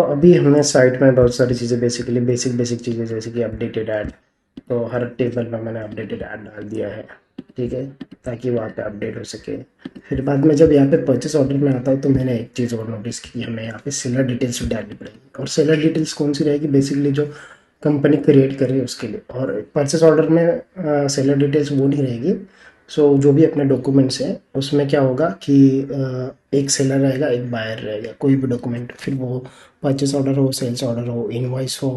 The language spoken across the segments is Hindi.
अभी हमने साइट में बहुत सारी चीज़ें बेसिकली बेसिक चीज़ें जैसे कि अपडेटेड ऐड, तो हर टेबल में मैंने अपडेटेड ऐड डाल दिया है। ठीक है, ताकि वहाँ पे अपडेट हो सके। फिर बाद में जब यहाँ पे परचेस ऑर्डर में आता हूँ तो मैंने एक चीज़ और नोटिस की, हमें यहाँ पे सेलर डिटेल्स भी डालनी पड़ेगी। और सेलर डिटेल्स कौन सी रहेगी, बेसिकली जो कंपनी क्रिएट कर रही है उसके लिए। और परचेस ऑर्डर में सेलर डिटेल्स वो नहीं रहेगी। जो भी अपने डॉक्यूमेंट्स हैं उसमें क्या होगा कि एक सेलर रहेगा, एक बायर रहेगा, कोई भी डॉक्यूमेंट, फिर वो परचेस ऑर्डर हो, सेल्स ऑर्डर हो, इनवॉइस हो।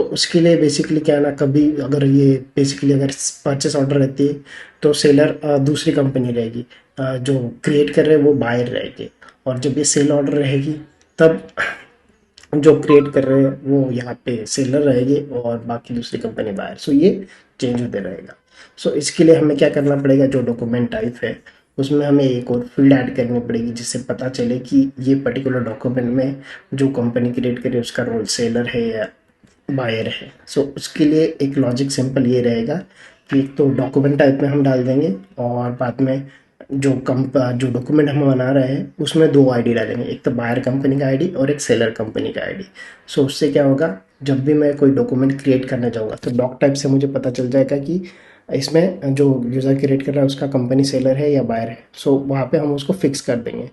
उसके लिए बेसिकली क्या है ना, कभी अगर ये बेसिकली अगर परचेस ऑर्डर रहती है तो सेलर दूसरी कंपनी रहेगी, जो क्रिएट कर रहे हैं वो बायर रहेगी। और जब ये सेल ऑर्डर रहेगी तब जो क्रिएट कर रहे हैं वो यहाँ पे सेलर रहेगी और बाकी दूसरी कंपनी बायर। ये चेंज होते रहेगा। इसके लिए हमें क्या करना पड़ेगा, जो डॉक्यूमेंट टाइप है उसमें हमें एक और फील्ड ऐड करनी पड़ेगी, जिससे पता चले कि ये पर्टिकुलर डॉक्यूमेंट में जो कंपनी क्रिएट करे उसका रोल सेलर है या बायर है। उसके लिए एक लॉजिक सिंपल ये रहेगा कि एक तो डॉक्यूमेंट टाइप में हम डाल देंगे, और बाद में जो डॉक्यूमेंट हम बना रहे हैं उसमें दो आईडी डालेंगे, एक तो बायर कंपनी का आईडी और एक सेलर कंपनी का आईडी। उससे क्या होगा, जब भी मैं कोई डॉक्यूमेंट क्रिएट करना चाहूँगा तो डॉक टाइप से मुझे पता चल जाएगा कि इसमें जो यूज़र क्रिएट कर रहा है उसका कंपनी सेलर है या बायर है। वहाँ पे हम उसको फिक्स कर देंगे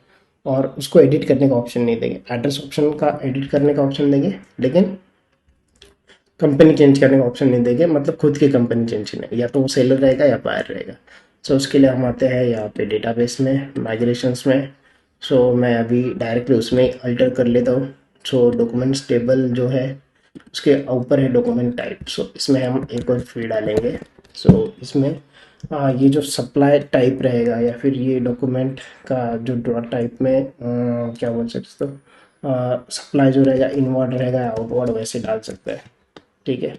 और उसको एडिट करने का ऑप्शन नहीं देंगे। एड्रेस ऑप्शन का एडिट करने का ऑप्शन देंगे, लेकिन कंपनी चेंज करने का ऑप्शन नहीं देंगे, मतलब खुद की कंपनी चेंज करने, या तो वो सेलर रहेगा या बायर रहेगा। उसके लिए हम आते हैं यहाँ पे डेटाबेस में, माइग्रेशंस में। मैं अभी डायरेक्टली उसमें अल्टर कर लेता हूँ। डॉक्यूमेंट्स टेबल जो है उसके ऊपर है डॉक्यूमेंट टाइप। इसमें हम एक और फील्ड डालेंगे। इसमें ये जो सप्लाई टाइप रहेगा या फिर ये डॉक्यूमेंट का जो ड्रॉ टाइप में क्या बोल सकते हो, सप्लाई जो रहेगा इनवर्ड रहेगा आउटवर्ड वैसे डाल सकते हैं। ठीक है।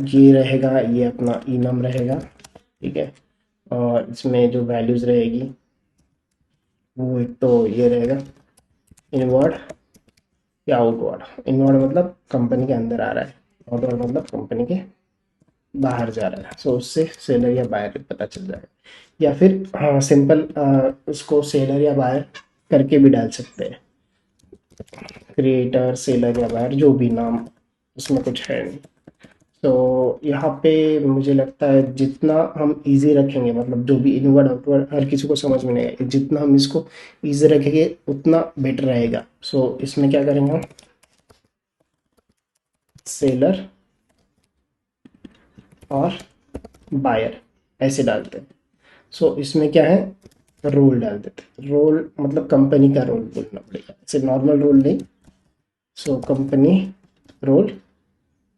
ये रहेगा, ये अपना इनम रहेगा। ठीक है। और इसमें जो वैल्यूज़ रहेगी वो एक तो ये रहेगा इनवर्ड या आउटवर्ड। इनवर्ड मतलब कंपनी के अंदर आ रहा है, आउटवर्ड मतलब कंपनी के बाहर जा रहा है। उससे सेलर या बायर पता चल जाएगा। या फिर हाँ, सिंपल उसको सेलर या बायर करके भी डाल सकते हैं, क्रिएटर सेलर या बायर जो भी नाम, उसमें कुछ है नहीं। यहाँ पे मुझे लगता है जितना हम इजी रखेंगे, मतलब जो भी इनवर्ड आउटवर्ड हर किसी को समझ में नहीं आएगा, जितना हम इसको इजी रखेंगे उतना बेटर रहेगा। इसमें क्या करेंगे हम, सेलर और बायर ऐसे डालते हैं। इसमें क्या है, रोल डाल देते हैं। रोल मतलब कंपनी का रोल बोलना पड़ेगा, ऐसे नॉर्मल रोल नहीं। कंपनी रोल,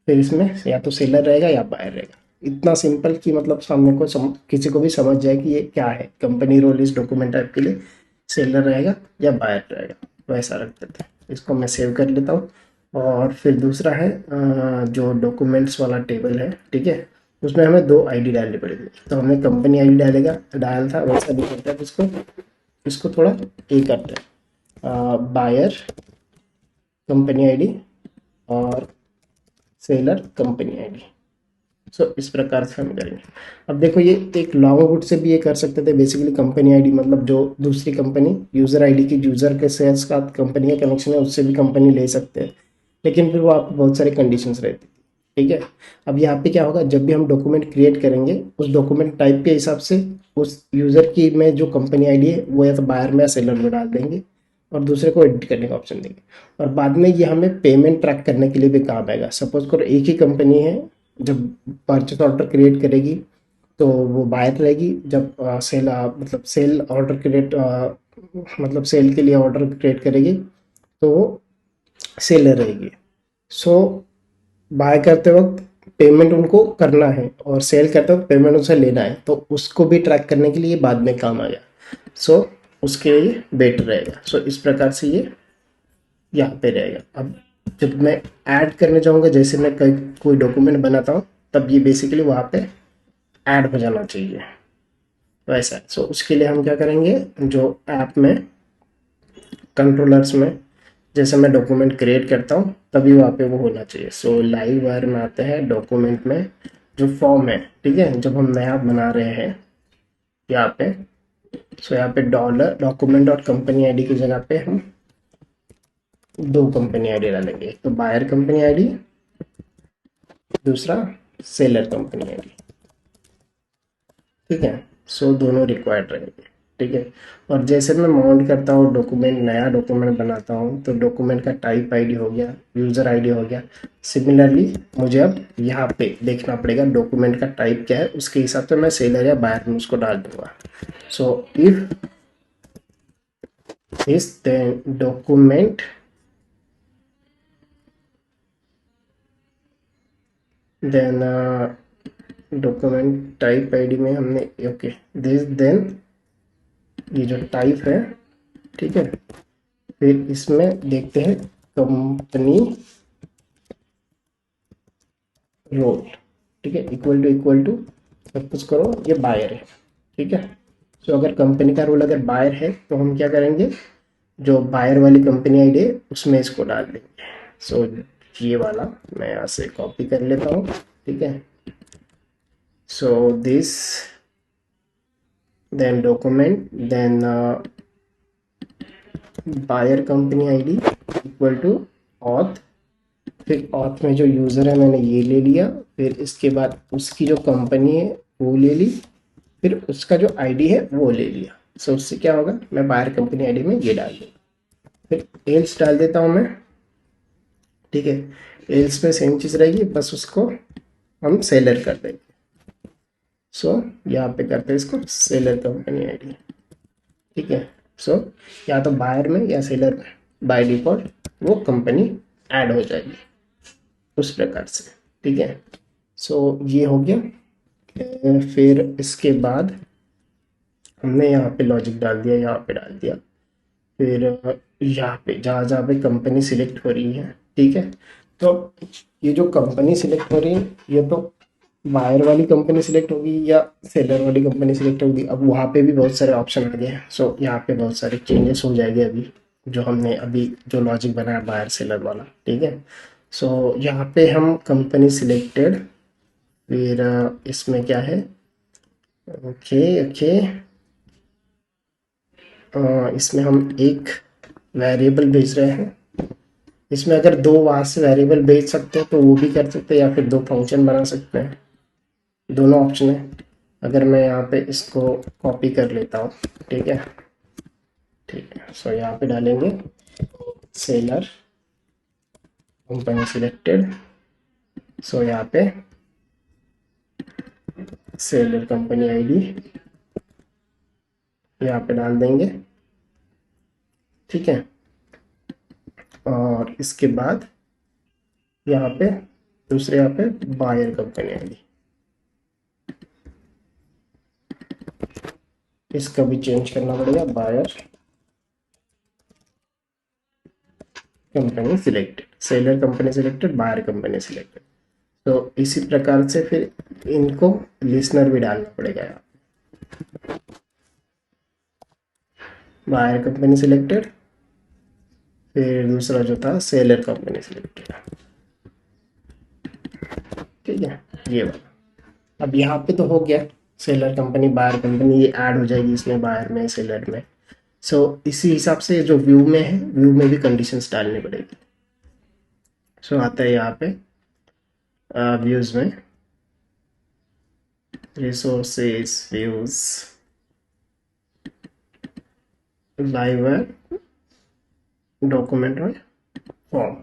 फिर इसमें या तो सेलर रहेगा या बायर रहेगा। इतना सिंपल कि मतलब सामने को किसी को भी समझ जाए कि ये क्या है। कंपनी रोल इस डॉक्यूमेंट टाइप के लिए सेलर रहेगा या बायर रहेगा, वैसा रख देते हैं। इसको मैं सेव कर लेता हूँ। और फिर दूसरा है जो डॉक्यूमेंट्स वाला टेबल है। ठीक है, उसमें हमें दो आईडी डालनी पड़ेगी। तो हमने कंपनी आईडी डाला था, वैसा नहीं करता है इसको। इसको थोड़ा ये करते हैं, बायर कंपनी आईडी और सेलर कंपनी आईडी। इस प्रकार से हम करेंगे। अब देखो, ये एक लॉन्ग रूट से भी ये कर सकते थे। बेसिकली कंपनी आईडी मतलब जो दूसरी कंपनी यूज़र आईडी की, यूज़र के सेल्स का कंपनी का कनेक्शन है उससे भी कंपनी ले सकते हैं, लेकिन फिर वो आपको बहुत सारे कंडीशंस रहती थी। ठीक है। अब यहाँ पे क्या होगा, जब भी हम डॉक्यूमेंट क्रिएट करेंगे उस डॉक्यूमेंट टाइप के हिसाब से उस यूज़र की में जो कंपनी आईडी है वो या तो बायर में या सेलर में डाल देंगे, और दूसरे को एडिट करने का ऑप्शन देंगे। और बाद में ये हमें पेमेंट ट्रैक करने के लिए भी काम आएगा। सपोज करो एक ही कंपनी है, जब परचेस ऑर्डर क्रिएट करेगी तो वो बायर रहेगी, जब मतलब सेल ऑर्डर क्रिएट मतलब सेल के लिए ऑर्डर क्रिएट करेगी तो वो सेलर रहेगी। सो बाय करते वक्त पेमेंट उनको करना है और सेल करते वक्त पेमेंट उनसे लेना है, तो उसको भी ट्रैक करने के लिए बाद में काम आएगा। उसके लिए बेटर रहेगा। इस प्रकार से ये यहाँ पे रहेगा। अब जब मैं ऐड करने जाऊँगा, जैसे मैं कोई डॉक्यूमेंट बनाता हूँ, तब ये बेसिकली वहाँ पे ऐड हो जाना चाहिए, वैसा। उसके लिए हम क्या करेंगे, जो ऐप में कंट्रोलर्स में जैसे मैं डॉक्यूमेंट क्रिएट करता हूँ तभी वहाँ पे वो होना चाहिए। लाइव वायर में आते हैं, डॉक्यूमेंट में जो फॉर्म है। ठीक है, जब हम नया बना रहे हैं यहाँ पे, यहाँ पे डॉलर डॉक्यूमेंट और कंपनी आईडी की जगह पे हम दो कंपनी आईडी डालेंगे, एक तो बायर कंपनी आईडी, दूसरा सेलर कंपनी आईडी। ठीक है, सो दोनों रिक्वायर्ड रहेंगे। ठीक है, और जैसे मैं माउंट करता हूँ डॉक्यूमेंट, नया डॉक्यूमेंट बनाता हूँ, तो डॉक्यूमेंट का टाइप आईडी हो गया, यूज़र आईडी हो गया। सिमिलरली मुझे अब यहाँ पे देखना पड़ेगा डॉक्यूमेंट का टाइप क्या है, उसके हिसाब से मैं सेलर या बायर में उसको डाल दूंगा। So if is then document then document type ID में हमने ओके दिस देन ये जो टाइप है। ठीक है, फिर इसमें देखते हैं कंपनी रोल। ठीक है, इक्वल टू सब कुछ करो, ये बायर है। ठीक है, तो अगर कंपनी का रोल अगर बायर है तो हम क्या करेंगे, जो बायर वाली कंपनी आईडी है उसमें इसको डाल देंगे। सो ये वाला मैं यहाँ से कॉपी कर लेता हूँ। ठीक है, so this then document then buyer company ID equal to auth. फिर ऑथ में जो यूज़र है मैंने ये ले लिया, फिर इसके बाद उसकी जो कंपनी है वो ले ली, फिर उसका जो आईडी है वो ले लिया। सो उससे क्या होगा, मैं बायर कंपनी आईडी में ये डाल दूँगा, फिर एल्स डाल देता हूँ मैं। ठीक है, एल्स में सेम चीज़ रहेगी, बस उसको हम सेलर कर देंगे। सो यहाँ पे करते हैं इसको सेलर कंपनी आईडी। ठीक है, सो या तो बायर में या सेलर में बाय डिफॉल्ट वो कंपनी ऐड हो जाएगी उस प्रकार से। ठीक है, सो ये हो गया। फिर इसके बाद हमने यहाँ पे लॉजिक डाल दिया, यहाँ पे डाल दिया, फिर यहाँ पे जहाँ जहाँ पे कंपनी सिलेक्ट हो रही है। ठीक है, तो ये जो कंपनी सिलेक्ट हो रही है ये तो बायर वाली कंपनी सिलेक्ट होगी या सेलर वाली कंपनी सिलेक्ट होगी। अब वहाँ पे भी बहुत सारे ऑप्शन आ गए हैं। सो यहाँ पे बहुत सारे चेंजेस हो जाएंगे अभी, जो हमने अभी जो लॉजिक बनाया बायर सेलर वाला। ठीक है, सो यहाँ पे हम कंपनी सिलेक्टेड, फिर इसमें क्या है, ओके ओके, इसमें हम एक वेरिएबल भेज रहे हैं। इसमें अगर दो वहाँ से वेरिएबल भेज सकते हैं तो वो भी कर सकते हैं, या फिर दो फंक्शन बना सकते हैं, दोनों ऑप्शन है। अगर मैं यहाँ पे इसको कॉपी कर लेता हूँ। ठीक है, ठीक है, सो यहाँ पे डालेंगे सेलर कंपनी सिलेक्टेड। सो यहाँ पे सेलर कंपनी आईडी यहाँ पे डाल देंगे। ठीक है, और इसके बाद यहाँ पे दूसरे यहाँ पे बायर कंपनी आईडी, इसका भी चेंज करना पड़ेगा, buyer company selected, seller company selected, buyer company selected. तो इसी प्रकार से फिर इनको लिसनर भी डालना पड़ेगा यहाँ, बायर कंपनी सिलेक्टेड, फिर दूसरा जो था सेलर कंपनी सिलेक्टेड। ठीक है, ये वाला अब यहाँ पे तो हो गया, सेलर कंपनी बायर कंपनी ये ऐड हो जाएगी इसमें, बायर में सेलर में। सो इसी हिसाब से जो व्यू में है, व्यू में भी कंडीशंस डालनी पड़ेगी। सो आता है यहाँ पे व्यूज में रिसोर्सेज व्यूज लाइव डॉक्यूमेंट और फॉर्म।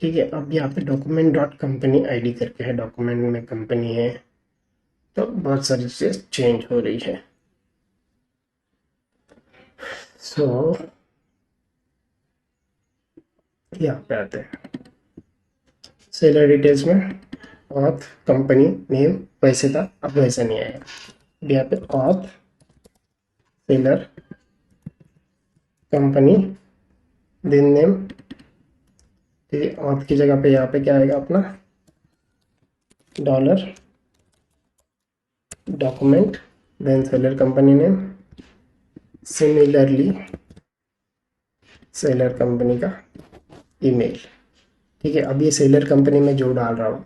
ठीक है, अब यहाँ पे डॉक्यूमेंट डॉट कंपनी आईडी करके है, डॉक्यूमेंट में कंपनी है, तो बहुत सारी चीज़ें चेंज हो रही है। सो यहाँ पे आते हैं सेलर डिटेल्स में, ऑथ कंपनी नेम वैसे था, अब वैसा नहीं आएगा। अब यहाँ पे ऑथ सेलर कंपनी दिन नेम। ठीक है, ऑथ की जगह पे यहाँ पे क्या आएगा अपना dollar document then seller company name, similarly seller company का ईमेल। ठीक है, अब ये सेलर कंपनी में जो डाल रहा हूँ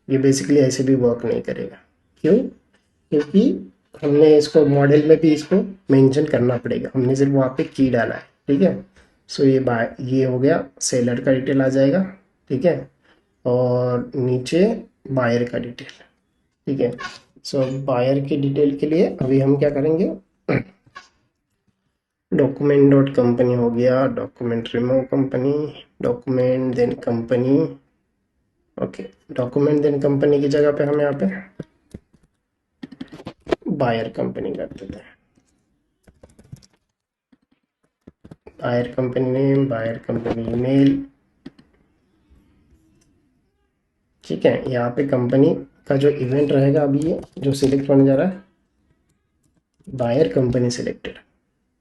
ये बेसिकली ऐसे भी वर्क नहीं करेगा। क्यों? क्योंकि हमने इसको मॉडल में भी इसको मेंशन करना पड़ेगा, हमने सिर्फ वहाँ पे की डाला है। ठीक है, सो ये हो गया, सेलर का डिटेल आ जाएगा, ठीक है, और नीचे बायर का डिटेल, ठीक है। सो बायर की डिटेल के लिए अभी हम क्या करेंगे, डॉक्यूमेंट डॉट कंपनी हो गया, document remove company, document then company, okay, document then company की जगह पे हम यहाँ पे बायर कंपनी कर देते हैं, buyer company name, buyer company email, ठीक है। यहाँ पे कंपनी का जो इवेंट रहेगा अभी ये जो सिलेक्ट होने जा रहा है, बायर कंपनी सिलेक्टेड,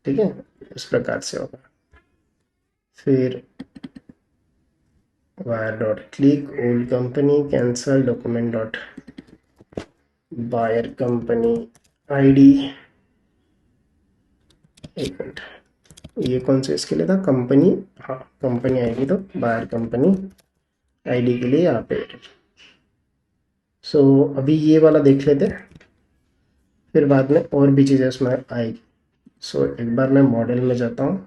ठीक है, इस प्रकार से होगा। फिर wire dot click old company cancel document dot buyer company ID, एक मिनट, ये कौन से इसके लिए था, कंपनी, हाँ कंपनी आईडी, तो बायर कंपनी आईडी के लिए यहाँ पे। सो अभी ये वाला देख लेते हैं, फिर बाद में और भी चीज़ें उसमें आएगी। सो एक बार मैं मॉडल में जाता हूँ,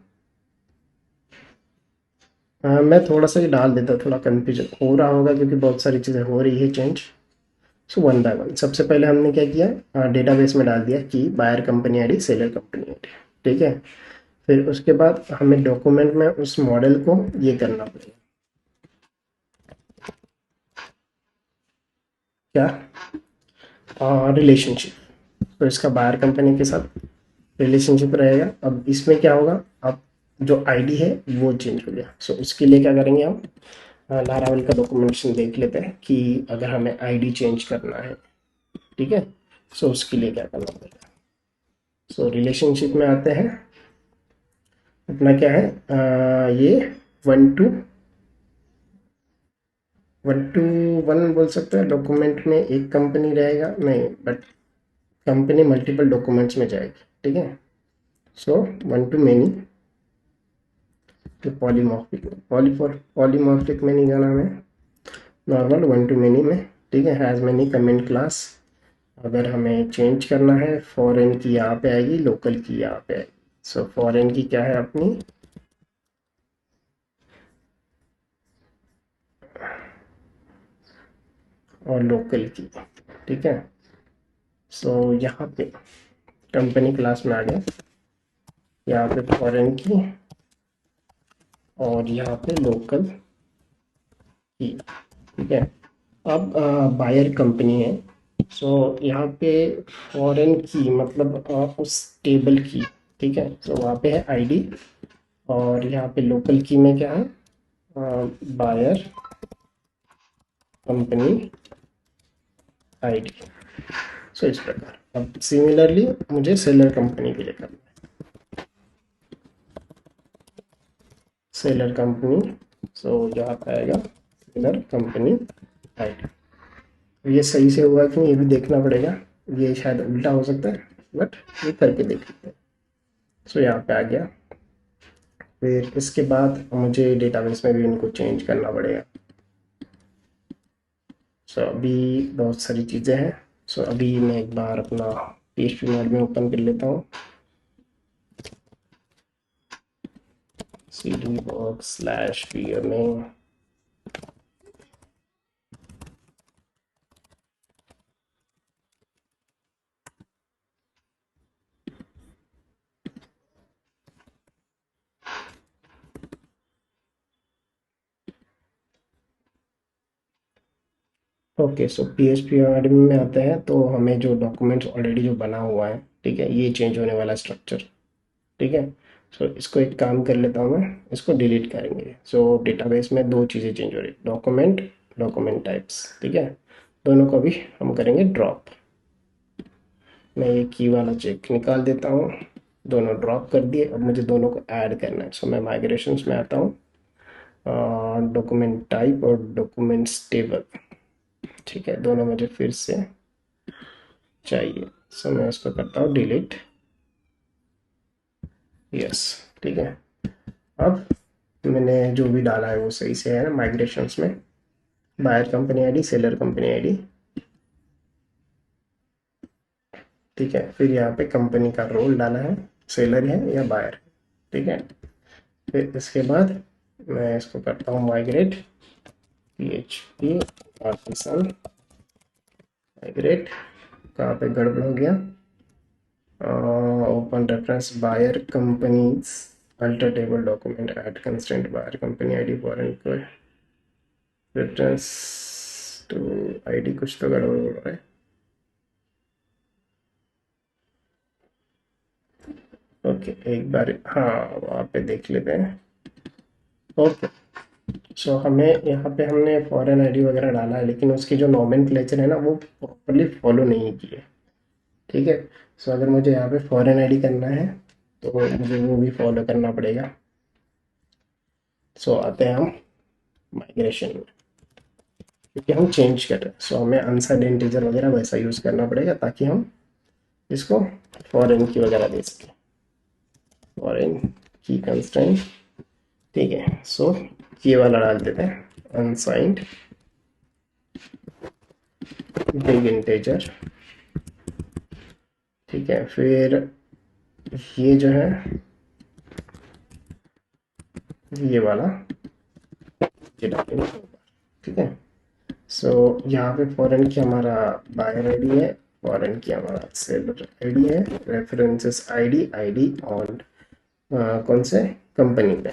मैं थोड़ा सा ही डाल देता, थोड़ा कन्फ्यूजन हो रहा होगा क्योंकि बहुत सारी चीज़ें हो रही है change. So one by one, सबसे पहले हमने क्या किया, डेटाबेस में डाल दिया कि buyer company ID seller company ID, ठीक है। फिर उसके बाद हमें डॉक्यूमेंट में उस मॉडल को ये करना पड़ेगा, क्या, रिलेशनशिप, तो इसका बायर कंपनी के साथ रिलेशनशिप रहेगा। अब इसमें क्या होगा, अब जो आईडी है वो चेंज हो गया। सो उसके लिए क्या करेंगे हम, लारावल का डॉक्यूमेंटेशन देख लेते हैं कि अगर हमें आईडी चेंज करना है, ठीक है। सो उसके लिए क्या करना पड़ेगा, सो रिलेशनशिप में आते हैं, अपना क्या है, ये 1 to 1 बोल सकते हैं। डॉक्यूमेंट में एक कंपनी रहेगा नहीं, बट कंपनी मल्टीपल डॉक्यूमेंट्स में जाएगी, ठीक है। सो 1 to many, तो पॉलीमॉर्फिक में, पॉलीमॉर्फिक में नहीं जाना हमें, नॉर्मल 1 to many में, ठीक है। हैज़ मैनी कमेंट क्लास, अगर हमें चेंज करना है फॉरेन की यहाँ पे आएगी, लोकल की यहाँ पे आएगी। सो फॉरेन की क्या है अपनी, और लोकल की, ठीक है। सो यहाँ पे कंपनी क्लास में आ गया, यहाँ पे फॉरेन की और यहाँ पे लोकल की, ठीक है। अब बायर कंपनी है, सो यहाँ पे फॉरेन की मतलब उस टेबल की, ठीक है। सो वहाँ पे है आईडी, और यहाँ पे लोकल की में क्या है, बायर कंपनी आईडी। सो इस प्रकार अब सिमिलरली मुझे सेलर कंपनी के लिए करना है, सेलर कंपनी, सो यहाँ पे आएगा सेलर कंपनी आईडी। ये सही से हुआ कि नहीं ये भी देखना पड़ेगा, ये शायद उल्टा हो सकता है, बट ये करके देख लेते हैं। सो यहाँ पे आ गया। फिर इसके बाद मुझे डेटाबेस में भी इनको चेंज करना पड़ेगा। सो अभी बहुत सारी चीज़ें हैं। सो अभी मैं एक बार अपना PHP में ओपन कर लेता हूँ, cdbox/vma, ओके। सो PHP एडमिन में आते हैं तो हमें जो डॉक्यूमेंट्स ऑलरेडी जो बना हुआ है, ठीक है, ये चेंज होने वाला स्ट्रक्चर, ठीक है। सो इसको एक काम कर लेता हूँ मैं, इसको डिलीट करेंगे। सो डेटाबेस में दो चीज़ें चेंज हो रही, डॉक्यूमेंट, डॉक्यूमेंट टाइप्स, ठीक है, दोनों को भी हम करेंगे ड्रॉप। मैं ये की वाला चेक निकाल देता हूँ, दोनों ड्रॉप कर दिए। अब मुझे दोनों को ऐड करना है। सो मैं माइग्रेशंस में आता हूँ, डॉक्यूमेंट टाइप और डॉक्यूमेंट्स टेबल, ठीक है, दोनों मुझे फिर से चाहिए। सो मैं इसको करता हूँ डिलीट, यस, ठीक है। अब मैंने जो भी डाला है वो सही से है ना माइग्रेशंस में, buyer company ID, seller company ID, ठीक है। फिर यहाँ पे कंपनी का रोल डाला है, सेलर है या बायर, ठीक है। फिर इसके बाद मैं इसको करता हूँ माइग्रेट PHP आर्टिसन माइग्रेट। कहाँ पे गड़बड़ हो गया? Open reference buyer companies alter table document add constraint buyer company ID foreign को रेफरेंस टू आईडी, कुछ तो गड़बड़ हो रहा है। ओके एक बार हाँ वहाँ पे देख लेते हैं। ओके सो हमें यहाँ पे हमने फॉरेन आईडी वगैरह डाला है, लेकिन उसकी जो नॉमेनक्लेचर है ना वो प्रॉपरली फॉलो नहीं की है। ठीक है। सो अगर मुझे यहाँ पे फॉरेन आईडी करना है तो मुझे वो भी फॉलो करना पड़ेगा। सो आते हैं हम माइग्रेशन में, क्योंकि हम चेंज कर रहे हैं। सो हमें अनसाइड इंटीजर वगैरह वैसा यूज़ करना पड़ेगा ताकि हम इसको फॉरेन की वगैरह दे सकें। फॉरेन की कंस्ट्रेंट, ठीक है। सो ये वाला डाल देते हैं अनसाइंड बिग इंटीजर। ठीक है। फिर ये जो है ये वाला ये डालेंगे। ठीक है। सो यहाँ पे फॉरेन की हमारा बायर आईडी है, फॉरेन की हमारा सेलर आईडी है, रेफरेंसेस आईडी आईडी ऑन कौन से कंपनी पे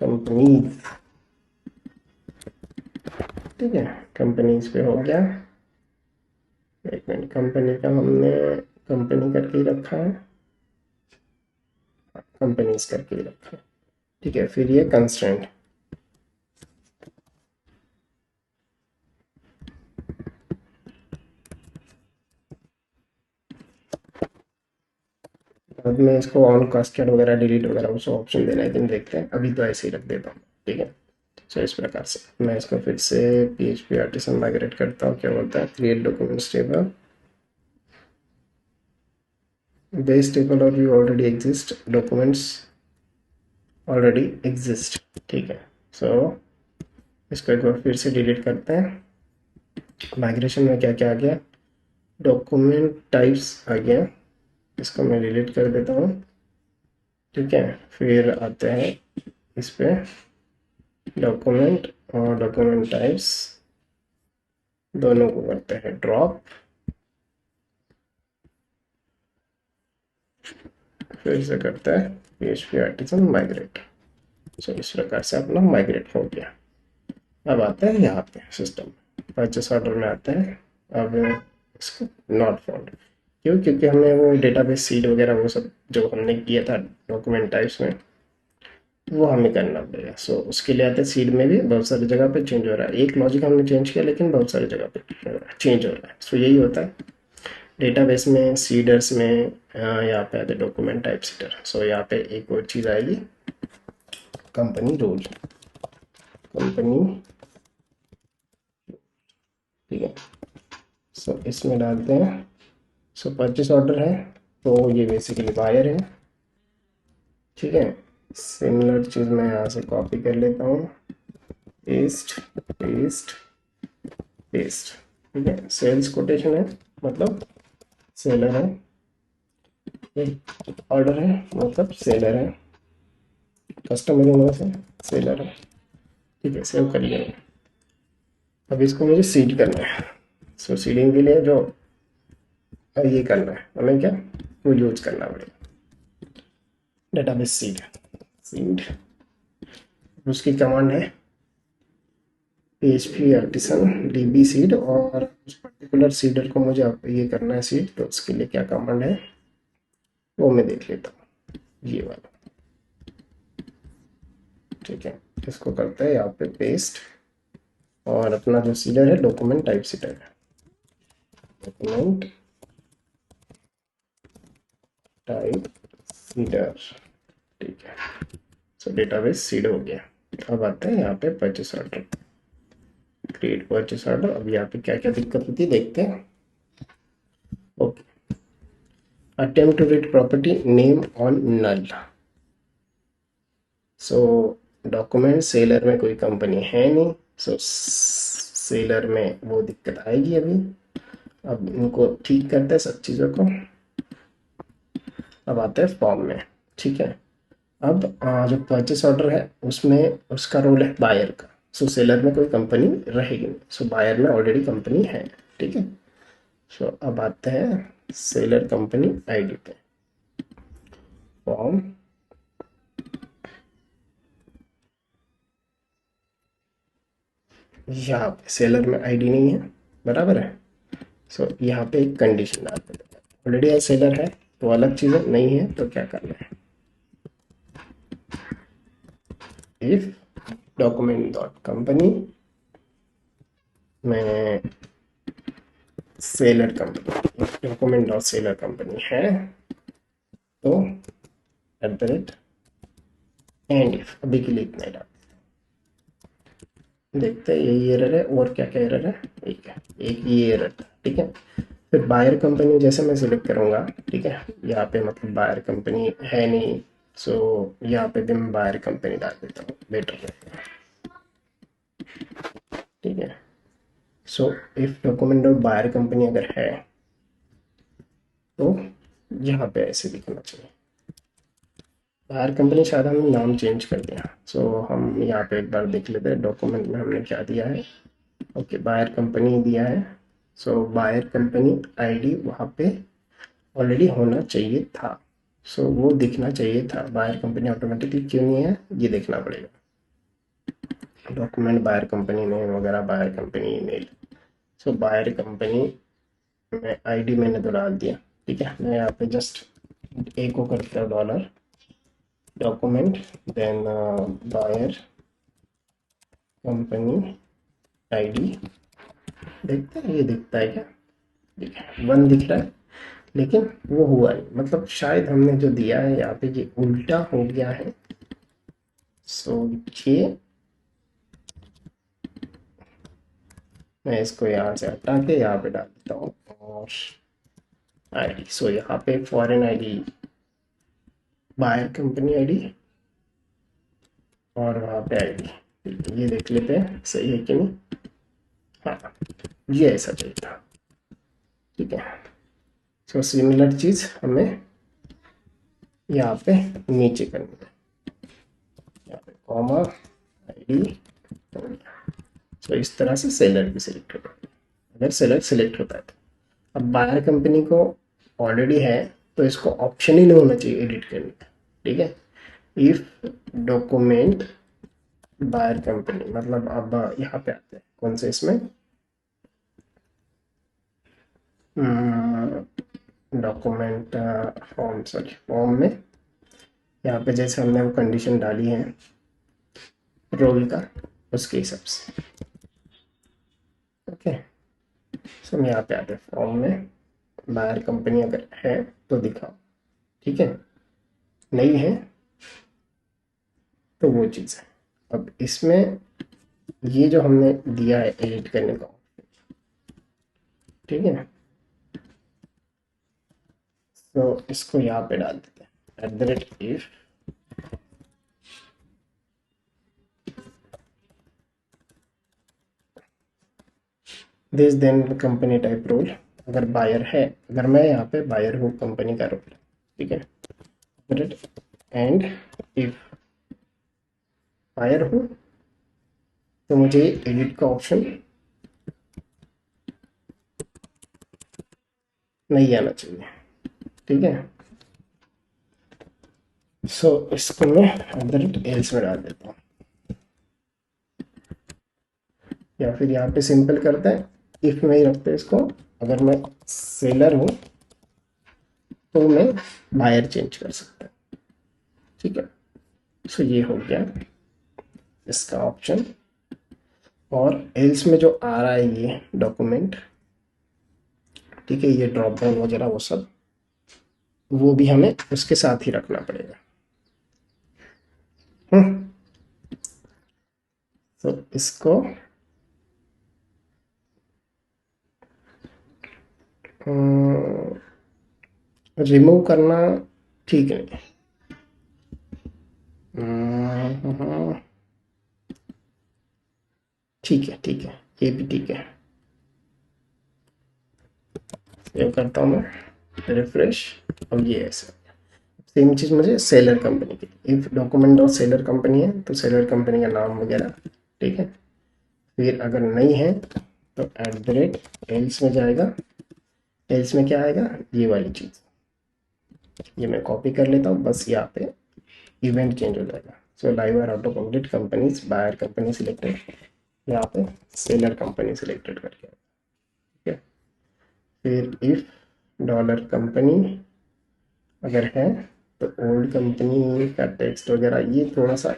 कंपनीज। ठीक है। कंपनीज पे हो गया। एक मिनट, कंपनी का हमने कंपनी करके ही रखा है, कंपनीज करके ही रखा है। ठीक है। फिर ये कंस्ट्रेंट, बाद में इसको ऑन कास्केड वगैरह डिलीट वगैरह उसे ऑप्शन देना है, लेकिन देखते हैं, अभी तो ऐसे ही रख देता हूँ। ठीक है। सो इस प्रकार से मैं इसको फिर से PHP आर्टिसन माइग्रेट करता हूँ। क्या बोलता है? Create documents table, base table और view already exist, documents already exist. ठीक है। सो इसको एक बार फिर से डिलीट करते हैं। माइग्रेशन में क्या क्या आ गया? डॉक्यूमेंट टाइप्स आ गया, इसको मैं डिलीट कर देता हूँ। ठीक है। फिर आते हैं इस पे डॉक्यूमेंट और डॉक्यूमेंट टाइप्स दोनों को करते हैं ड्रॉप। फिर से करते हैं PHP आर्टिसन माइग्रेट। सो इस प्रकार से अपना माइग्रेट हो गया। अब आते हैं यहाँ पे सिस्टम परचेस ऑर्डर में आते हैं। अब इसको नॉट फाउंड क्यों? क्योंकि हमें वो डेटाबेस सीड वगैरह वो सब जो हमने किया था डॉक्यूमेंट टाइप्स में वो हमें करना पड़ेगा। सो उसके लिए आते हैं सीड में भी बहुत सारी जगह पे चेंज हो रहा है। एक लॉजिक हमने चेंज किया लेकिन बहुत सारी जगह पे चेंज हो रहा है। सो यही होता है डेटाबेस में, सीडर्स में। यहाँ पे आते डॉक्यूमेंट टाइप सीडर। सो यहाँ पे एक और चीज़ आएगी कंपनी रोल, कंपनी। ठीक है। सो इसमें डालते हैं। सो परचेस ऑर्डर है तो ये बेसिकली बायर है। ठीक है। सिमिलर चीज़ मैं यहाँ से कॉपी कर लेता हूँ, पेस्ट पेस्ट पेस्ट। ठीक है। सेल्स कोटेशन है मतलब सेलर है, ऑर्डर है मतलब सेलर है, कस्टमर इनवॉइस है सेलर है। ठीक है। सेव कर लिया। अब इसको मुझे सीड करना है। सो सीडिंग के लिए जो ये करना है हमें क्या वो यूज करना पड़ेगा डेटाबेस सीड। सीड उसकी कमांड है PHP आर्टिसन DB सीड, और उस पर्टिकुलर सीडर को मुझे ये करना है सीड, तो उसके लिए क्या कमांड है वो मैं देख लेता हूँ, ये वाला। ठीक है। इसको करते हैं यहाँ पे पेस्ट, और अपना जो सीडर है डॉक्यूमेंट टाइप सीडर है, डॉक्यूमेंट टाइप सीडर। ठीक है। सो डेटाबेस सीड हो गया। अब आते हैं यहाँ पे purchase order, create purchase order. अब यहाँ पे क्या क्या दिक्कत होती है देखते हैं। Okay, attempt to read property name on null. So document seller में कोई कंपनी है नहीं, सो सेलर में वो दिक्कत आएगी अभी। अब इनको ठीक करते हैं सब चीज़ों को। अब आते हैं फॉर्म में। ठीक है। अब जो परचेस ऑर्डर है उसमें उसका रोल है बायर का। सो सेलर में कोई कंपनी रहेगी नहीं, सो बायर में ऑलरेडी कंपनी है। ठीक है। सो अब आते हैं सेलर कंपनी आईडी पे। फॉर्म, यहाँ पे सेलर में आईडी नहीं है, बराबर है। सो यहाँ पे एक कंडीशन डाल देते हैं, ऑलरेडी है सेलर है तो अलग चीज़ है, नहीं है तो क्या करना है, इफ डॉक्यूमेंट डॉट कंपनी में seller company, document dot seller company है तो eight the rate and if, अभी के लिए इतना ही डाल, देखते हैं यही एरर है और क्या क्या एरर है। ठीक है, एक ये एरर था। ठीक है, फिर बायर कंपनी जैसे मैं सिलेक्ट करूँगा, ठीक है, यहाँ पे मतलब बायर कंपनी है नहीं, सो यहाँ पे भी मैं बायर कंपनी डाल देता हूँ, बेटर रहेगा। ठीक है, so if document dot buyer company अगर है तो यहाँ पे ऐसे दिखना चाहिए। बायर कंपनी शायद हमने नाम चेंज कर दिया, सो हम यहाँ पे एक बार देख लेते हैं डॉक्यूमेंट में हमने क्या दिया है। ओके, बायर कंपनी दिया है। सो बायर कंपनी आईडी वहाँ पे ऑलरेडी होना चाहिए था, सो वो दिखना चाहिए था। बायर कंपनी ऑटोमेटिकली क्यों नहीं है ये देखना पड़ेगा। डॉक्यूमेंट बायर कंपनी नेम वगैरह, बायर कंपनी ईमेल। सो बायर कंपनी में आईडी मैंने तो डाल दिया। ठीक है, मैं यहाँ पे जस्ट ए को करता हूँ dollar document then buyer company ID, देखते हैं ये दिखता है क्या। ठीक है, 1 दिख रहा है लेकिन वो हुआ नहीं, मतलब शायद हमने जो दिया है यहाँ पे ये उल्टा हो गया है। सो ये मैं इसको यहाँ से हटा के यहाँ पे डाल देता हूँ और आईडी। सो यहाँ पे foreign ID, buyer company ID और वहाँ पे आईडी, ये देख लेते हैं सही है कि नहीं। हाँ, ये ऐसा चाहिए था। ठीक है, सो सिमिलर चीज़ हमें यहाँ पे नीचे करनी है, यहाँ पे कॉमा आईडी। तो इस तरह से सेलर भी सिलेक्ट होगा अगर सेलर सिलेक्ट होता है तो। अब बायर कंपनी को ऑलरेडी है तो इसको ऑप्शन ही नहीं होना चाहिए एडिट करने का। ठीक है, इफ डॉक्यूमेंट बायर कंपनी, मतलब अब यहाँ पे आते हैं कौन से इसमें, डॉक्यूमेंट फॉर्म, सॉरी फॉर्म में यहाँ पे जैसे हमने वो कंडीशन डाली है रोल का उसके हिसाब से। ओके, सो हम यहाँ पे आते हैं फॉर्म में बायर कंपनी अगर है तो दिखाओ। ठीक है, नहीं है तो वो चीज़ है। अब इसमें ये जो हमने दिया है एडिट करने का, ठीक है, तो इसको यहाँ पे डाल देते हैं at the rate if this then company type role. अगर बायर है, अगर मैं यहाँ पे बायर हूँ कंपनी का रोल, ठीक है, एंड इफ बायर हूँ तो मुझे एडिट का ऑप्शन नहीं आना चाहिए। ठीक है, सो इसको मैं एट द रेट एल्स में डाल देता हूँ, या फिर यहाँ पे सिंपल करते हैं इफ में ही रखते हैं इसको। अगर मैं सेलर हूँ तो मैं बायर चेंज कर सकता हूँ। ठीक है, सो ये हो गया इसका ऑप्शन। और एल्स में जो आ रहा है ये डॉक्यूमेंट, ठीक है, ये ड्रॉप डाउन वगैरह वो सब, वो भी हमें उसके साथ ही रखना पड़ेगा। तो इसको रिमूव करना ठीक नहीं। ठीक है, ठीक है, ये भी ठीक है। सेव करता हूँ मैं, रिफ्रेश। अब ये ऐसा सेम चीज़ मुझे सेलर कंपनी की, इफ डॉक्यूमेंट और सेलर कंपनी है तो सेलर कंपनी का नाम वगैरह, ठीक है। फिर अगर नहीं है तो एट द रेट एल्स में जाएगा, एल्स में क्या आएगा, ये वाली चीज़, ये मैं कॉपी कर लेता हूँ, बस यहाँ पे इवेंट चेंज हो जाएगा। So live are auto complete companies, buyer company selected, यहाँ पे सेलर कंपनी सिलेक्टेड करके, ठीक है। फिर इफ डॉलर कंपनी अगर है तो ओल्ड कंपनी का टेक्स्ट वगैरह ये थोड़ा सा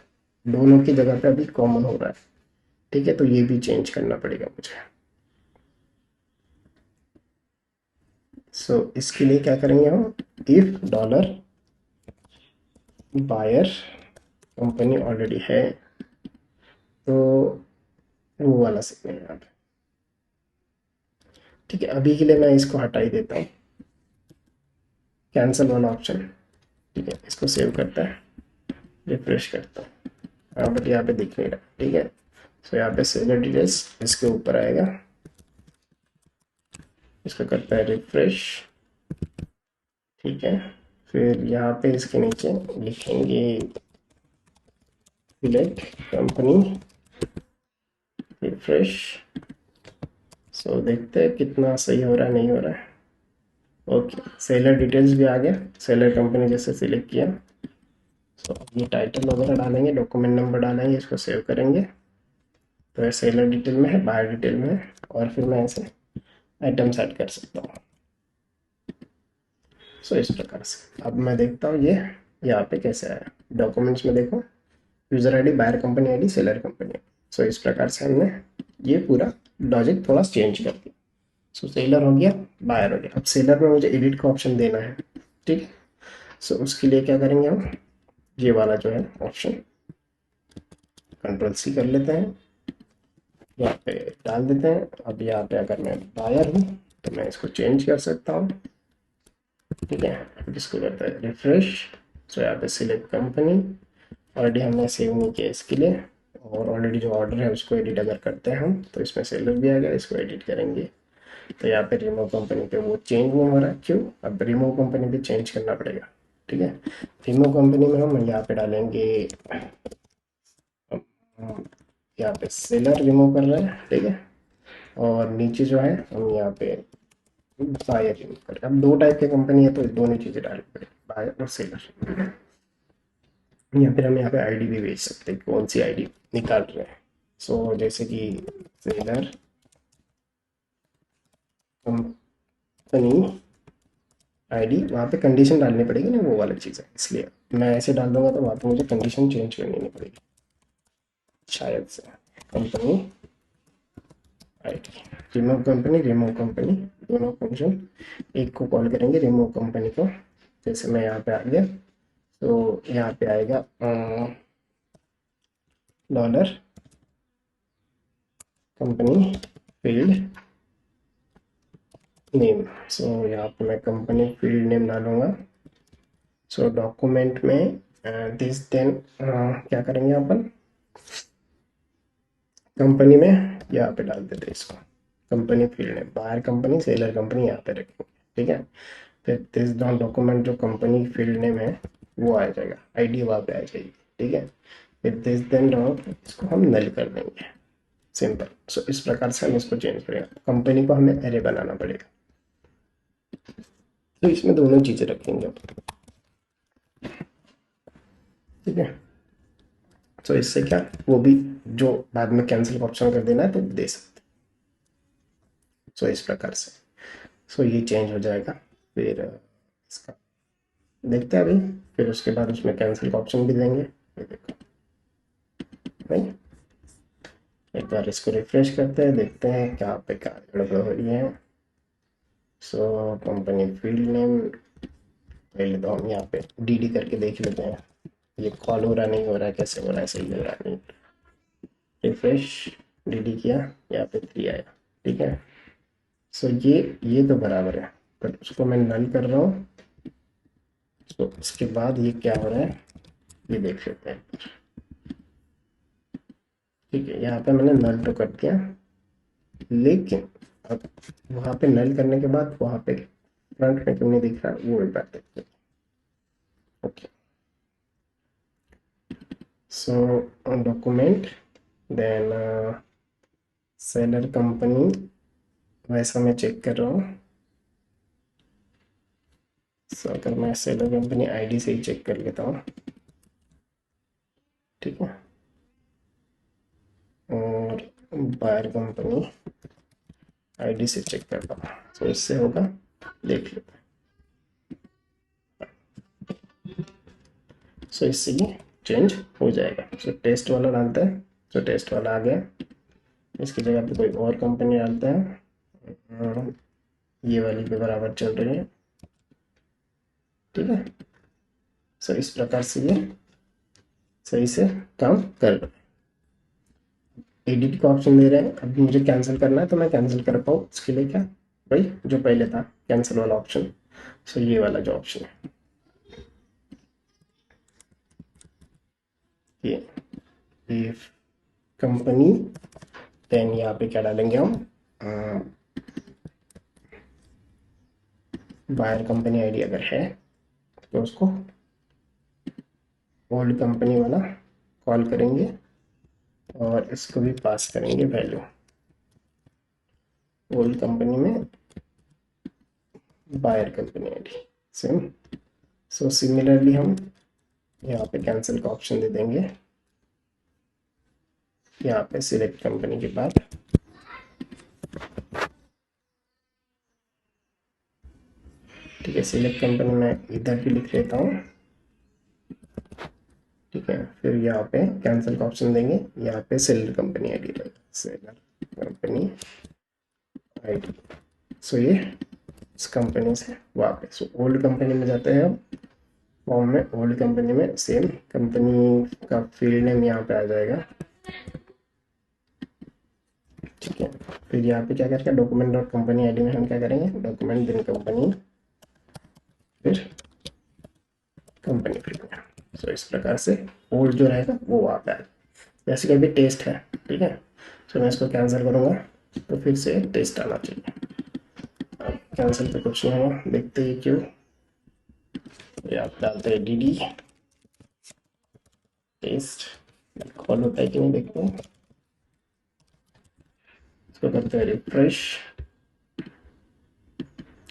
दोनों की जगह पे अभी कॉमन हो रहा है, ठीक है, तो ये भी चेंज करना पड़ेगा मुझे। सो इसके लिए क्या करेंगे हम, if dollar buyer company already है तो वो वाला सीखना है यहाँ पे, ठीक है। अभी के लिए मैं इसको हटा ही देता हूँ, कैंसिल वाला ऑप्शन, ठीक है। इसको सेव करता है, रिफ्रेश करता हूँ, हाँ बट यहाँ पे दिख नहीं रहा, ठीक है। सो यहाँ पे सेलर डिटेल्स इसके ऊपर आएगा, इसको करता है रिफ्रेश, ठीक है। फिर यहाँ पे इसके नीचे लिखेंगे सिलेक्ट कंपनी, रिफ्रेश। सो देखते हैं कितना सही हो रहा है, नहीं हो रहा है। ओके, सेलर डिटेल्स भी आ गया, सेलर कंपनी जैसे सिलेक्ट किया। सो ये टाइटल वगैरह डालेंगे, डॉक्यूमेंट नंबर डालेंगे, इसको सेव करेंगे। तो सेलर डिटेल में है, बायर डिटेल में है, और फिर मैं ऐसे आइटम्स ऐड कर सकता हूँ। सो इस प्रकार से अब मैं देखता हूँ ये यहाँ पे कैसे आया। डॉक्यूमेंट्स में देखो, user ID, buyer company ID, seller company. So इस प्रकार से हमने ये पूरा लॉजिक थोड़ा चेंज कर दिया। सो सेलर हो गया, बायर हो गया। अब सेलर में मुझे एडिट का ऑप्शन देना है, ठीक है। सो उसके लिए क्या करेंगे हम, ये वाला जो है ऑप्शन कंट्रोल सी कर लेते हैं, यहाँ पे डाल देते हैं। अब यहाँ पे अगर मैं बायर हूँ तो मैं इसको चेंज कर सकता हूँ, ठीक है। अब इसको करता है रिफ्रेश। सो यहाँ पे सिलेक्ट कंपनी, ऑलरेडी हमने सेव नहीं किया इसके लिए, और ऑलरेडी जो ऑर्डर है उसको एडिट अगर करते हैं हम तो इसमें सेलर भी आ गया, इसको एडिट करेंगे तो यहाँ पे रिमूव कंपनी पे वो चेंज नहीं हो रहा है, क्यों, अब रिमूव कंपनी पे चेंज करना पड़ेगा, ठीक है। रिमूव कंपनी में हम यहाँ पे डालेंगे, यहाँ पे सेलर रिमूव कर रहे हैं, ठीक है। और नीचे जो है हम यहाँ पे बायर रिमूव करें। अब दो टाइप की कंपनी है तो दोनों चीज़ें डालनी पड़ेगी, बायर और सेलर। या फिर हम यहाँ पे आईडी भी भेज सकते हैं, कौन सी आईडी निकाल रहे हैं। सो जैसे कि सेलर कंपनी आईडी, वहाँ पे कंडीशन डालनी पड़ेगी ना, वो वाला चीज़ है, इसलिए मैं ऐसे डाल दूंगा तो वहाँ पे मुझे कंडीशन चेंज करनी नहीं पड़ेगी शायद से। Company ID, remove company, remove company, दोनों फंक्शन एक को कॉल करेंगे, रिमूव कंपनी को। जैसे मैं यहाँ पे आ गया तो यहाँ पे आएगा डॉलर कंपनी फील्ड नेम। सो यहाँ पे मैं कंपनी फील्ड नेम डालूंगा। सो डॉक्यूमेंट में दिस देन क्या करेंगे अपन, कंपनी में यहाँ पे डाल देते हैं इसको, company field name, buyer company, seller company यहाँ पे रखेंगे, ठीक है। फिर दिस डॉन डॉक्यूमेंट जो कंपनी फील्ड नेम है वो आ जाएगा, आईडी वहाँ पे आ जाएगी, ठीक है। फिर दिस देन डॉट, इसको हम नल कर देंगे, सिंपल। सो इस प्रकार से हम इसको चेंज करेंगे। कंपनी को हमें एरे बनाना पड़ेगा, तो इसमें दोनों चीज़ें रखेंगे, ठीक है। तो इससे क्या, वो भी जो बाद में कैंसिल ऑप्शन कर देना है तो दे सकते। सो इस प्रकार से, सो ये चेंज हो जाएगा। फिर इसका देखते हैं अभी, फिर उसके बाद उसमें कैंसिल का ऑप्शन भी देंगे, ये देखो नहीं। एक बार इसको रिफ्रेश करते हैं, देखते हैं क्या पे क्या गड़बड़ हो रही है। सो कंपनी फील्ड नेम, पहले तो हम यहाँ पे डी करके देख लेते हैं, ये कॉल हो रहा नहीं हो रहा है, कैसे हो रहा है, सही हो रहा नहीं। रिफ्रेश डी किया, यहाँ पे 3 आया, ठीक है। सो ये तो बराबर है, बट उसको मैं नल कर रहा हूँ। तो उसके बाद ये क्या हो रहा है ये देख लेते हैं, ठीक है। यहाँ पे मैंने नल तो कर दिया, लेकिन अब वहाँ पे नल करने के बाद वहाँ पे फ्रंट में क्यों नहीं दिख रहा वो एक बात देखते हैं। ओके, सो डॉक्यूमेंट, देन सेलर कंपनी, वैसा मैं चेक कर रहा हूँ। सो अगर मैं सेलर कंपनी आईडी से ही चेक कर लेता हूँ, ठीक है, और बायर कंपनी आईडी से चेक करता हूँ, तो इससे होगा, देख लेते हैं। सो इससे ये चेंज हो जाएगा। सो टेस्ट वाला डालता है, सो टेस्ट वाला आ गया। इसकी जगह पे कोई और कंपनी डालते हैं, ये वाली भी बराबर चल रही है, ठीक है। सो इस प्रकार से ये सही से काम कर रहा है। एडिट का ऑप्शन दे रहे हैं, अब मुझे कैंसिल करना है तो मैं कैंसिल कर पाऊँ, इसके लिए क्या, भाई जो पहले था कैंसिल वाला ऑप्शन, सो ये वाला जो ऑप्शन है ये कंपनी, देन यहाँ पे क्या डालेंगे हम, बायर कंपनी आईडी अगर है तो उसको ओल्ड कंपनी वाला कॉल करेंगे और इसको भी पास करेंगे वैल्यू ओल्ड कंपनी में buyer company ID same. So similarly हम यहाँ पे कैंसिल का ऑप्शन दे देंगे, यहाँ पे सिलेक्ट कंपनी के बाद ठीक है, सिलेक्ट कंपनी में इधर भी लिख लेता हूँ, ठीक है। फिर यहाँ पे कैंसिल का ऑप्शन देंगे, यहाँ पे सेलर कंपनी आईडी रहेगा, सेलर कंपनी आईडी। सो ये इस कंपनी से वापस ओल्ड कंपनी में जाते हैं, अब फॉर्म में ओल्ड कंपनी में सेम कंपनी का फील्ड नेम यहाँ पे आ जाएगा, ठीक है। फिर यहाँ पे क्या करेंगे, डॉक्यूमेंट डॉट कंपनी आईडी में हम क्या करेंगे, डॉक्यूमेंट बिन कंपनी, फिर कंपनी फील्ड में। सो इस प्रकार से ओल्ड जो रहेगा वो वहाँ पे आएगा। जैसे कि अभी टेस्ट है, ठीक है, सो मैं इसको कैंसिल करूँगा तो फिर से टेस्ट आना चाहिए। अब कैंसिल पे कुछ नहीं होगा, देखते ही क्यों, आप डालते हैं डी टेस्ट, कॉल होता है कि नहीं देखते हैं, इसको करते हैं रिफ्रेश,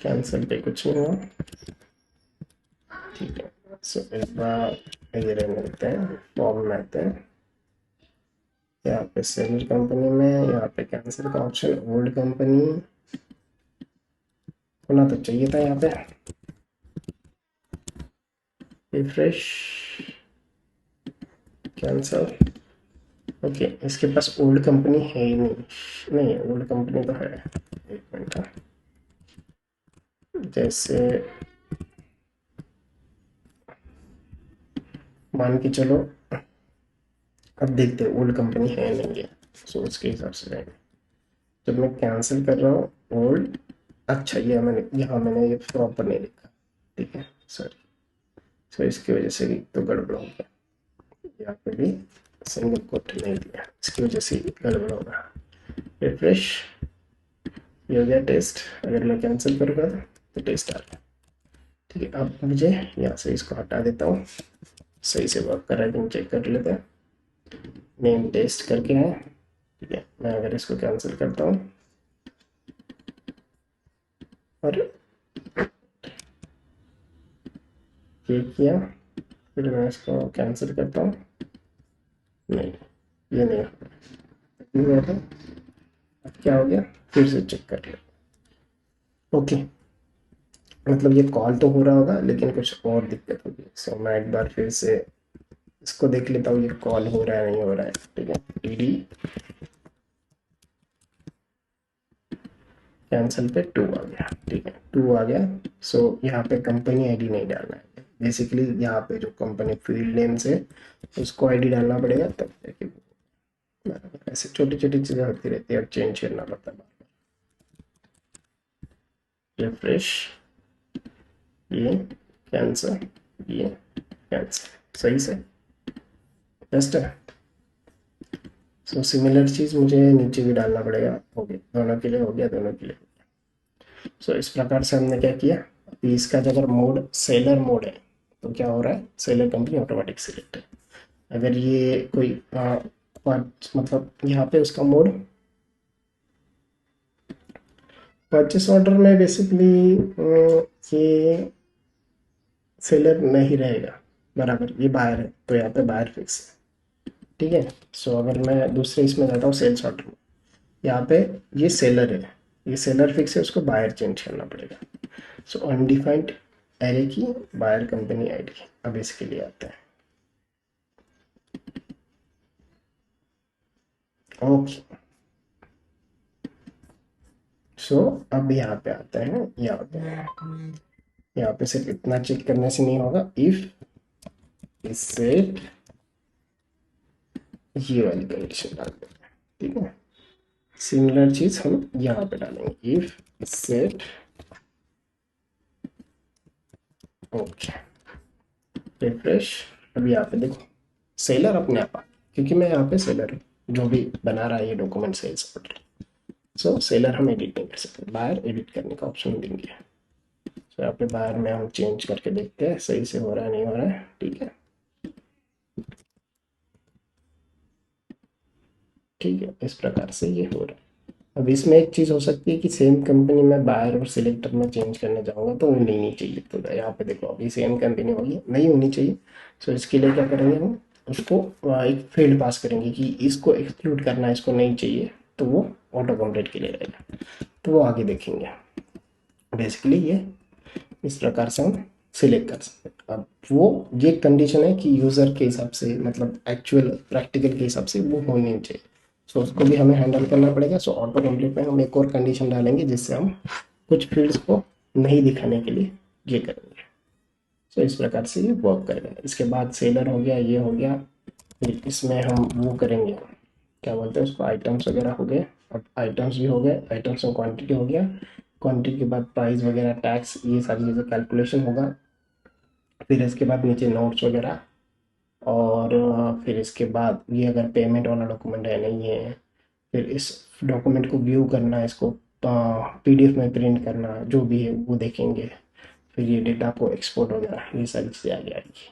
कैंसिल पे कुछ नहीं हुआ, ठीक है। सो एक बार ये रहने देते हैं, फॉर्म में आते हैं, यहाँ पे सेलर कंपनी में यहाँ पे कैंसिल का ऑप्शन, ओल्ड कंपनी होना तो चाहिए था, यहाँ पे रिफ्रेश, कैंसिल, ओके। इसके पास ओल्ड कंपनी है ही नहीं, नहीं ओल्ड कंपनी तो है, एक मिनट, जैसे मान के चलो, अब देखते हैं ओल्ड कंपनी है नहीं है, सो उसके हिसाब से रहेंगे। जब मैं कैंसिल कर रहा हूँ ओल्ड, अच्छा ये मैंने यहाँ मैंने ये प्रॉपर नहीं लिखा, ठीक है, सॉरी। सो इसकी वजह से भी तो गड़बड़ हो गया, यहाँ पे भी सिंगल कोट नहीं दिया, इसकी वजह से गड़बड़ होगा। रिफ्रेश, ये हो गया टेस्ट, अगर मैं कैंसिल करूँगा तो टेस्ट आ गया, ठीक है। अब मुझे यहाँ से इसको हटा देता हूँ, सही से वर्क कर रहा है कि चेक कर लेते हैं, नेम टेस्ट करके है, ठीक है। मैं अगर इसको कैंसिल करता हूँ और ये किया, फिर मैं इसको कैंसिल करता हूँ, नहीं ये नहीं हुआ था, अब क्या हो गया, फिर से चेक कर ले, ओके। मतलब ये कॉल तो हो रहा होगा लेकिन कुछ और दिक्कत होगी, सो मैं एक बार फिर से इसको देख लेता हूँ, ये कॉल हो रहा है नहीं हो रहा है, ठीक है। डी कैंसिल पे 2 आ गया, ठीक है, 2 आ गया। सो यहाँ पे कंपनी आईडी नहीं डालना है, बेसिकली यहाँ पे जो कंपनी फील्ड नेम से उसको आईडी डालना पड़ेगा, तब जाके ऐसे छोटी छोटी चीज़ें होती रहती है और चेंज करना पड़ता है। रिफ्रेश, ये कैंसिल, ये कैंसिल, सही से बेस्ट है। सो सिमिलर चीज़ मुझे नीचे भी डालना पड़ेगा, हो गया दोनों के लिए, हो गया दोनों के लिए। सो इस प्रकार से हमने क्या किया, अभी इसका जो अगर मोड सेलर मोड है, तो क्या हो रहा है, सेलर कंपनी ऑटोमेटिक सिलेक्ट है। अगर ये कोई मतलब यहाँ पे उसका मोड परचेस ऑर्डर में बेसिकली ये सेलर नहीं रहेगा, बराबर ये बायर है, तो यहाँ पे बायर फिक्स है। ठीक है। सो अगर मैं दूसरे इसमें जाता हूँ सेल्स ऑर्डर में, यहाँ पे ये सेलर है, ये सेलर फिक्स है, उसको बायर चेंज करना पड़ेगा। सो अनडिफाइंड एरे की बायर कंपनी आईडी, अब इसके लिए आता है। ओके। सो अब यहाँ पे आता है, यहाँ पे सिर्फ इतना चेक करने से नहीं होगा, इफ सेट ये वाली कंडीशन डाल देंगे। ठीक है। सिमिलर चीज हम यहाँ पे डालेंगे, इफ सेट ओके, रिफ्रेश। अब यहाँ पे देखो सेलर अपने आप आ, क्योंकि मैं यहाँ पे सेलर हूँ जो भी बना रहा है ये डॉक्यूमेंट सेल्स ऑर्डर। सो सेलर हम एडिट नहीं कर सकते, बायर एडिट करने का ऑप्शन देंगे। तो यहाँ पे बायर में हम चेंज करके देखते हैं सही से हो रहा है नहीं हो रहा है। ठीक है। ठीक है, इस प्रकार से ये हो रहा है। अब इसमें एक चीज़ हो सकती है कि सेम कंपनी में बायर और सिलेक्टर में चेंज करने जाऊंगा तो वो नहीं चाहिए, तो यहाँ पे देखो अभी सेम कंपनी होगी, नहीं होनी चाहिए। सो इसके लिए क्या करेंगे हम, उसको एक फील्ड पास करेंगे कि इसको एक्सक्लूड करना है, इसको नहीं चाहिए, तो वो ऑटो कंप्लीट के लिए रहेगा, तो वो आगे देखेंगे। बेसिकली ये इस प्रकार से हम सिलेक्ट कर सकते हैं। अब वो ये कंडीशन है कि यूज़र के हिसाब से, मतलब एक्चुअल प्रैक्टिकल के हिसाब से वो होनी चाहिए। सो उसको भी हमें हैंडल करना पड़ेगा। सो ऑटो कंप्लीट में हम एक और कंडीशन डालेंगे जिससे हम कुछ फील्ड्स को नहीं दिखाने के लिए ये करेंगे। सो इस प्रकार से ये वर्क करेगा। इसके बाद सेलर हो गया, ये हो गया। फिर इसमें हम वो करेंगे, क्या बोलते हैं उसको, आइटम्स वगैरह हो गए। अब आइटम्स भी हो गए, आइटम्स में क्वांटिटी हो गया, क्वांटिटी के बाद प्राइस वगैरह, टैक्स, ये सारी चीज़ें कैलकुलेशन होगा। फिर इसके बाद नीचे नोट्स वगैरह, और फिर इसके बाद ये अगर पेमेंट वाला डॉक्यूमेंट है नहीं है, फिर इस डॉक्यूमेंट को व्यू करना, इसको पीडीएफ में प्रिंट करना, जो भी है वो देखेंगे। फिर ये डेटा को एक्सपोर्ट वगैरह, ये सारी चीज़ें आगे आएगी।